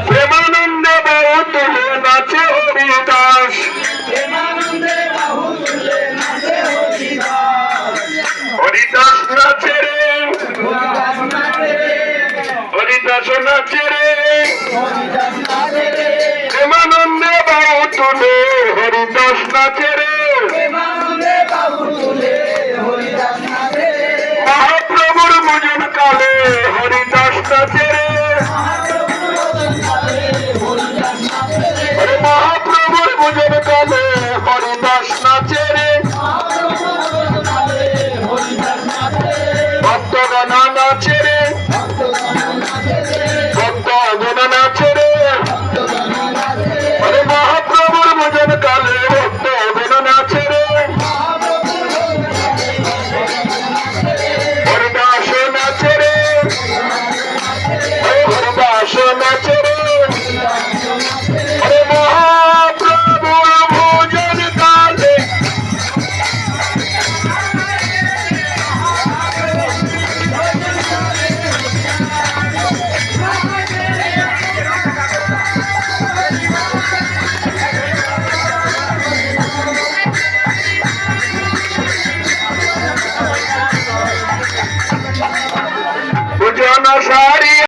প্রেমানন্দে বাহু তুলে নাচে হরিদাস, হরিদাস নাচে রে, হরিদাস নাচে রে, প্রেমানন্দে বাহু তুলে হরিদাস নাচে রে, মহাপ্রভুর ভোজন কালে হরিদাস নাচে রে, মহাপ্রভুর ভোজন কালে হরিদাস নাচে রে, ভক্তগণ নাচে রে, ভক্তগণ নাচে রে, মহাপ্রভুর ভোজন কালে ভক্তগণ নাচে রে, হরিদাস নাচে রে, হরিদাস নাচে রে, মহাপ্রভুর ভোজন কালে ভোজন সারি